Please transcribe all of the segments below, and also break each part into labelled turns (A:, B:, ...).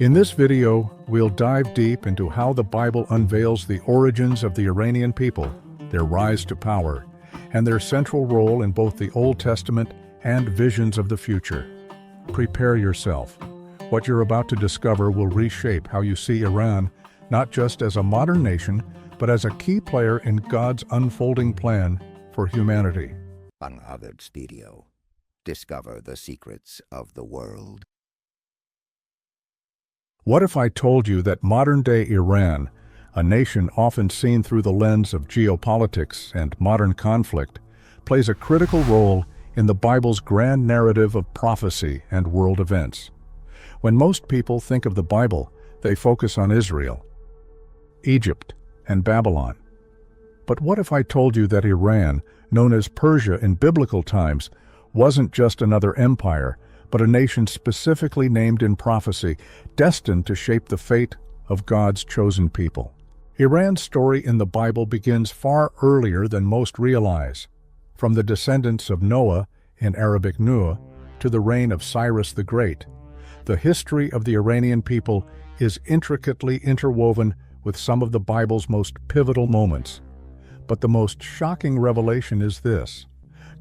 A: In this video, we'll dive deep into how the Bible unveils the origins of the Iranian people, their rise to power, and their central role in both the Old Testament and visions of the future. Prepare yourself. What you're about to discover will reshape how you see Iran, not just as a modern nation, but as a key player in God's unfolding plan for humanity.
B: On Others video, discover the secrets of the world.
A: What if I told you that modern-day Iran, a nation often seen through the lens of geopolitics and modern conflict, plays a critical role in the Bible's grand narrative of prophecy and world events? When most people think of the Bible, they focus on Israel, Egypt, and Babylon. But what if I told you that Iran, known as Persia in biblical times, wasn't just another empire, but a nation specifically named in prophecy, destined to shape the fate of God's chosen people? Iran's story in the Bible begins far earlier than most realize. From the descendants of Noah, in Arabic Nuh, to the reign of Cyrus the Great, the history of the Iranian people is intricately interwoven with some of the Bible's most pivotal moments. But the most shocking revelation is this: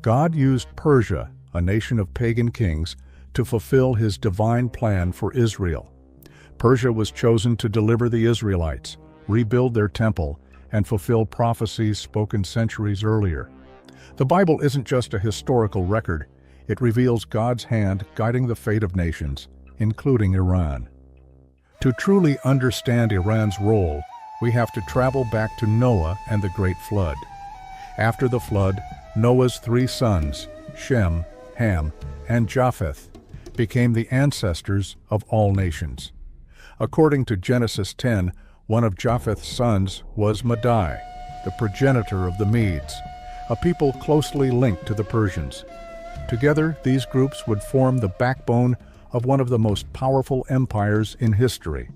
A: God used Persia, a nation of pagan kings, to fulfill his divine plan for Israel. Persia was chosen to deliver the Israelites, rebuild their temple, and fulfill prophecies spoken centuries earlier. The Bible isn't just a historical record, it reveals God's hand guiding the fate of nations, including Iran. To truly understand Iran's role, we have to travel back to Noah and the Great Flood. After the flood, Noah's three sons, Shem, Ham, and Japheth, became the ancestors of all nations. According to Genesis 10, one of Japheth's sons was Madai, the progenitor of the Medes, a people closely linked to the Persians. Together, these groups would form the backbone of one of the most powerful empires in history,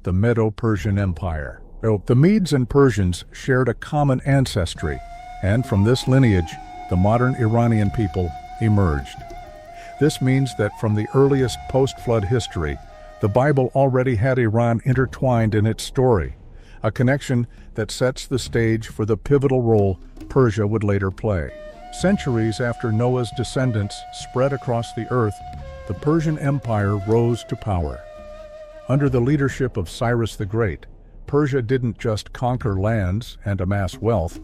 A: the Medo-Persian Empire. The Medes and Persians shared a common ancestry, and from this lineage, the modern Iranian people emerged. This means that from the earliest post-flood history, the Bible already had Iran intertwined in its story, a connection that sets the stage for the pivotal role Persia would later play. Centuries after Noah's descendants spread across the earth, the Persian Empire rose to power. Under the leadership of Cyrus the Great, Persia didn't just conquer lands and amass wealth,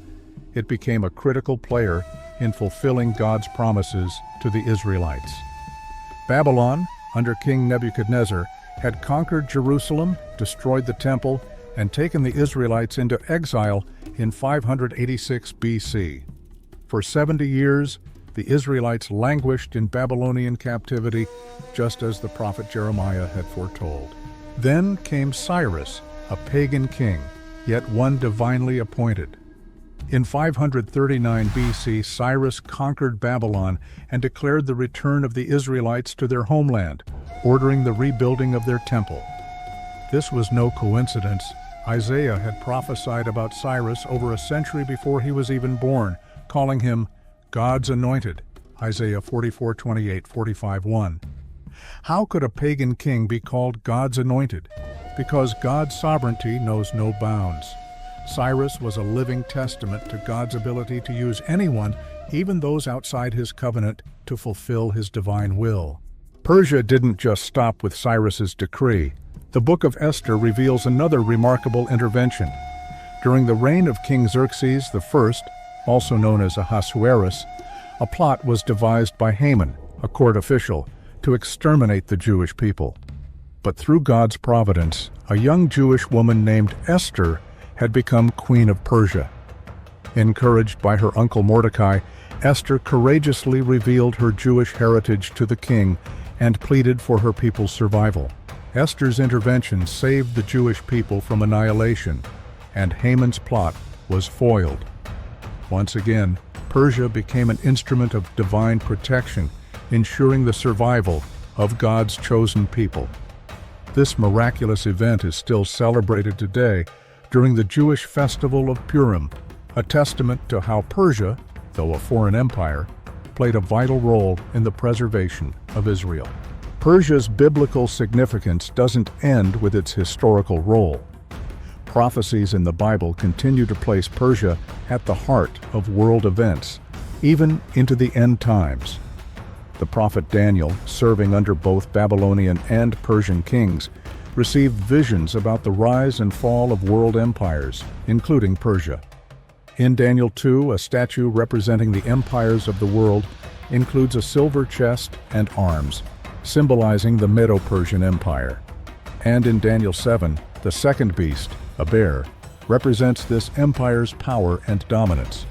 A: it became a critical player in fulfilling God's promises to the Israelites. Babylon, under King Nebuchadnezzar, had conquered Jerusalem, destroyed the temple, and taken the Israelites into exile in 586 BC. For 70 years, the Israelites languished in Babylonian captivity, just as the prophet Jeremiah had foretold. Then came Cyrus, a pagan king, yet one divinely appointed. In 539 BC, Cyrus conquered Babylon and declared the return of the Israelites to their homeland, ordering the rebuilding of their temple. This was no coincidence. Isaiah had prophesied about Cyrus over a century before he was even born, calling him God's anointed, Isaiah 44:28, 45:1. How could a pagan king be called God's anointed? Because God's sovereignty knows no bounds. Cyrus was a living testament to God's ability to use anyone, even those outside his covenant, to fulfill his divine will. Persia didn't just stop with Cyrus's decree. The book of Esther reveals another remarkable intervention. During the reign of King Xerxes I, also known as Ahasuerus, a plot was devised by Haman, a court official, to exterminate the Jewish people. But through God's providence, a young Jewish woman named Esther had become Queen of Persia. Encouraged by her uncle Mordecai, Esther courageously revealed her Jewish heritage to the king and pleaded for her people's survival. Esther's intervention saved the Jewish people from annihilation, and Haman's plot was foiled. Once again, Persia became an instrument of divine protection, ensuring the survival of God's chosen people. This miraculous event is still celebrated today during the Jewish festival of Purim, a testament to how Persia, though a foreign empire, played a vital role in the preservation of Israel. Persia's biblical significance doesn't end with its historical role. Prophecies in the Bible continue to place Persia at the heart of world events, even into the end times. The prophet Daniel, serving under both Babylonian and Persian kings, received visions about the rise and fall of world empires, including Persia. In Daniel 2, a statue representing the empires of the world includes a silver chest and arms, symbolizing the Medo-Persian Empire. And in Daniel 7, the second beast, a bear, represents this empire's power and dominance.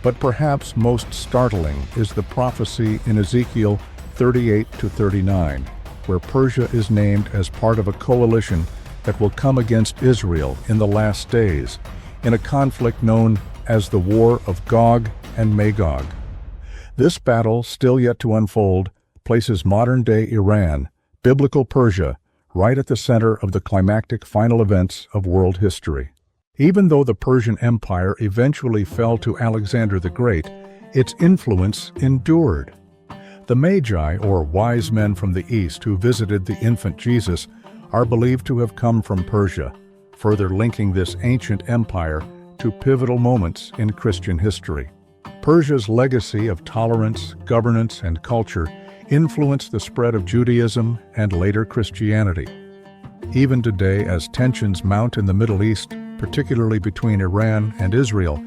A: But perhaps most startling is the prophecy in Ezekiel 38-39, where Persia is named as part of a coalition that will come against Israel in the last days, in a conflict known as the War of Gog and Magog. This battle, still yet to unfold, places modern-day Iran, biblical Persia, right at the center of the climactic final events of world history. Even though the Persian Empire eventually fell to Alexander the Great, its influence endured. The Magi, or wise men from the east who visited the infant Jesus, are believed to have come from Persia, further linking this ancient empire to pivotal moments in Christian history. Persia's legacy of tolerance, governance, and culture influenced the spread of Judaism and later Christianity. Even today, as tensions mount in the Middle East, particularly between Iran and Israel,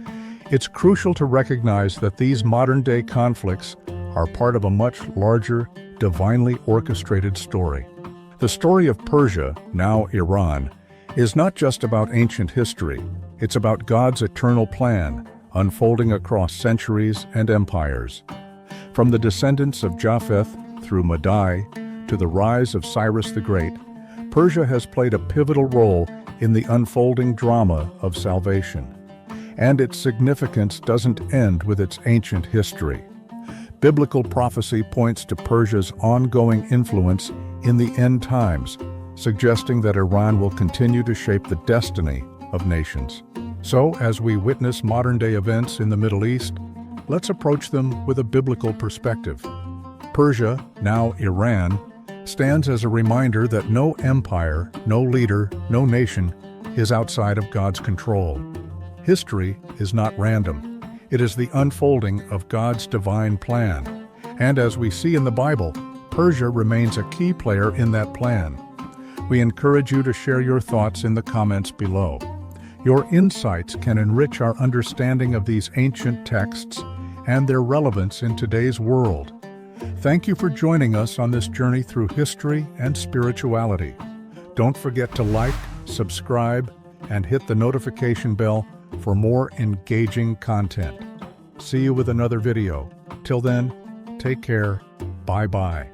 A: it's crucial to recognize that these modern-day conflicts are part of a much larger, divinely orchestrated story. The story of Persia, now Iran, is not just about ancient history. It's about God's eternal plan, unfolding across centuries and empires. From the descendants of Japheth through Madai to the rise of Cyrus the Great, Persia has played a pivotal role in the unfolding drama of salvation. And its significance doesn't end with its ancient history. Biblical prophecy points to Persia's ongoing influence in the end times, suggesting that Iran will continue to shape the destiny of nations. So, as we witness modern-day events in the Middle East, let's approach them with a biblical perspective. Persia, now Iran, stands as a reminder that no empire, no leader, no nation is outside of God's control. History is not random. It is the unfolding of God's divine plan. And as we see in the Bible, Persia remains a key player in that plan. We encourage you to share your thoughts in the comments below. Your insights can enrich our understanding of these ancient texts and their relevance in today's world. Thank you for joining us on this journey through history and spirituality. Don't forget to like, subscribe, and hit the notification bell for more engaging content. See you with another video. Till then, take care. Bye-bye.